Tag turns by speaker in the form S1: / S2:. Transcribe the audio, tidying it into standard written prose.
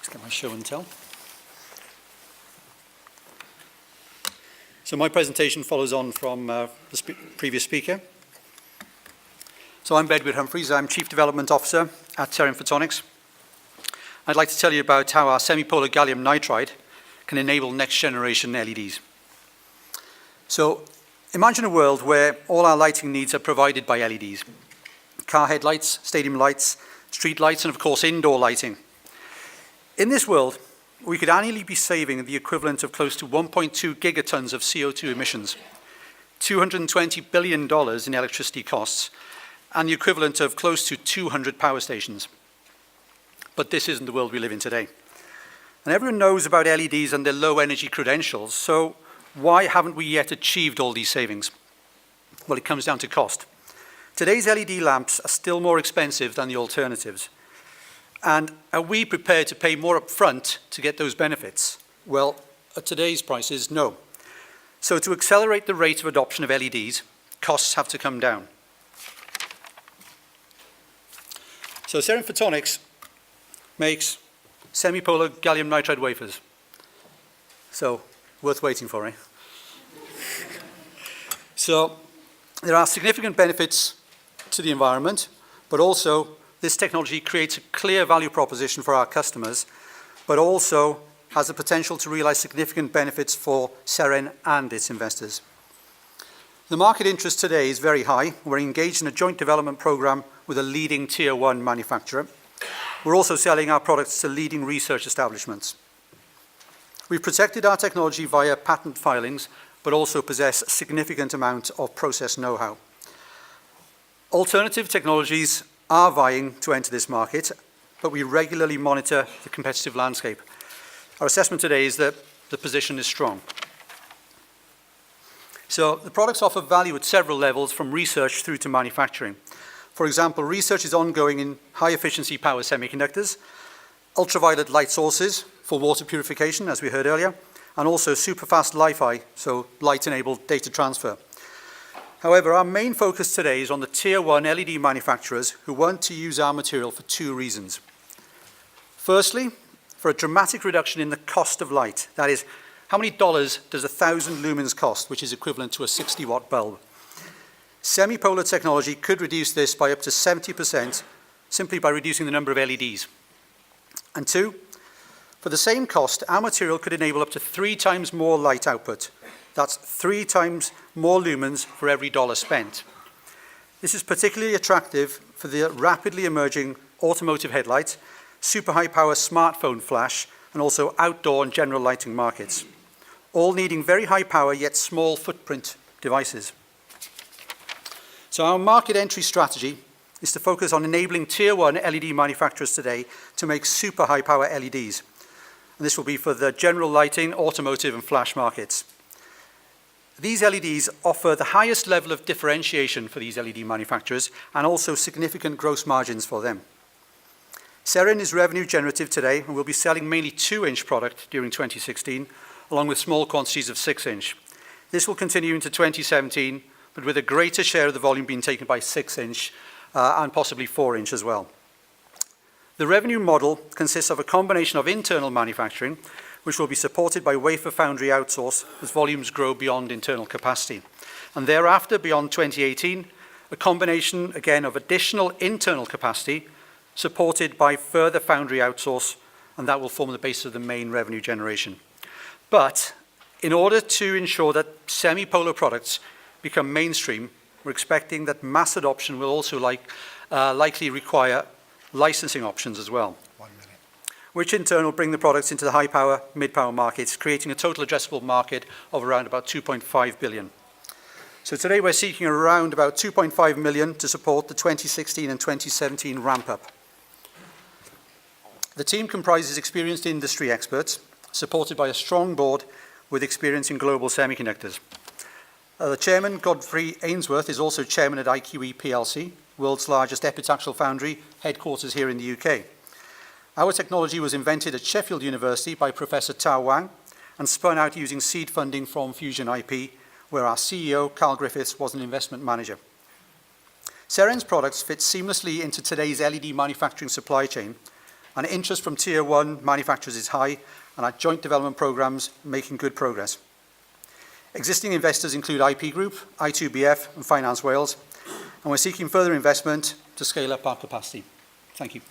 S1: Let's get my show and tell. So my presentation follows on from the previous speaker. So I'm Bedwyr Humphreys. I'm Chief Development Officer at Seren Photonics. I'd like to tell you about how our semipolar gallium nitride can enable next generation LEDs. So imagine a world where all our lighting needs are provided by LEDs. Car headlights, stadium lights, street lights, and of course indoor lighting. In this world, we could annually be saving the equivalent of close to 1.2 gigatons of CO2 emissions, $220 billion in electricity costs, and the equivalent of close to 200 power stations. But this isn't the world we live in today. And everyone knows about LEDs and their low energy credentials, so why haven't we yet achieved all these savings? Well, it comes down to cost. Today's LED lamps are still more expensive than the alternatives. And are we prepared to pay more upfront to get those benefits? Well, at today's prices, no. So to accelerate the rate of adoption of LEDs, costs have to come down. So Seren Photonics makes semipolar gallium nitride wafers. So, worth waiting for, eh? So, there are significant benefits to the environment, but also this technology creates a clear value proposition for our customers, but also has the potential to realize significant benefits for Seren and its investors. The market interest today is very high. We're engaged in a joint development program with a leading tier 1 manufacturer. We're also selling our products to leading research establishments. We've protected our technology via patent filings, but also possess a significant amount of process know-how. Alternative technologies are vying to enter this market, but we regularly monitor the competitive landscape. Our assessment today is that the position is strong. So the products offer value at several levels, from research through to manufacturing. For example, research is ongoing in high-efficiency power semiconductors, ultraviolet light sources for water purification, as we heard earlier, and also super-fast Li-Fi, so light-enabled data transfer. However, our main focus today is on the tier 1 LED manufacturers who want to use our material for two reasons. Firstly, for a dramatic reduction in the cost of light. That is, how many dollars does 1,000 lumens cost, which is equivalent to a 60-watt bulb? Semipolar technology could reduce this by up to 70% simply by reducing the number of LEDs. And two, for the same cost, our material could enable up to 3 times more light output. That's 3 times more lumens for every dollar spent. This is particularly attractive for the rapidly emerging automotive headlight, super high power smartphone flash, and also outdoor and general lighting markets, all needing very high power yet small footprint devices. So our market entry strategy is to focus on enabling tier 1 LED manufacturers today to make super high power LEDs. And this will be for the general lighting, automotive, and flash markets. These LEDs offer the highest level of differentiation for these LED manufacturers and also significant gross margins for them. Seren is revenue generative today and will be selling mainly 2-inch product during 2016, along with small quantities of 6-inch. This will continue into 2017, but with a greater share of the volume being taken by 6-inch and possibly 4-inch as well. The revenue model consists of a combination of internal manufacturing, which will be supported by wafer foundry outsource as volumes grow beyond internal capacity. And thereafter, beyond 2018, a combination, again, of additional internal capacity supported by further foundry outsource, and that will form the basis of the main revenue generation. But in order to ensure that semipolar products become mainstream, we're expecting that mass adoption will also likely require licensing options as well, which in turn will bring the products into the high power, mid power markets, creating a total addressable market of around about 2.5 billion. So today we're seeking around about 2.5 million to support the 2016 and 2017 ramp up. The team comprises experienced industry experts, supported by a strong board with experience in global semiconductors. The chairman, Godfrey Ainsworth, is also chairman at IQE PLC, world's largest epitaxial foundry, headquarters here in the UK. Our technology was invented at Sheffield University by Professor Tao Wang and spun out using seed funding from Fusion IP, where our CEO, Carl Griffiths, was an investment manager. Seren's products fit seamlessly into today's LED manufacturing supply chain and interest from Tier 1 manufacturers is high, and our joint development programs making good progress. Existing investors include IP Group, I2BF, and Finance Wales, and we're seeking further investment to scale up our capacity. Thank you.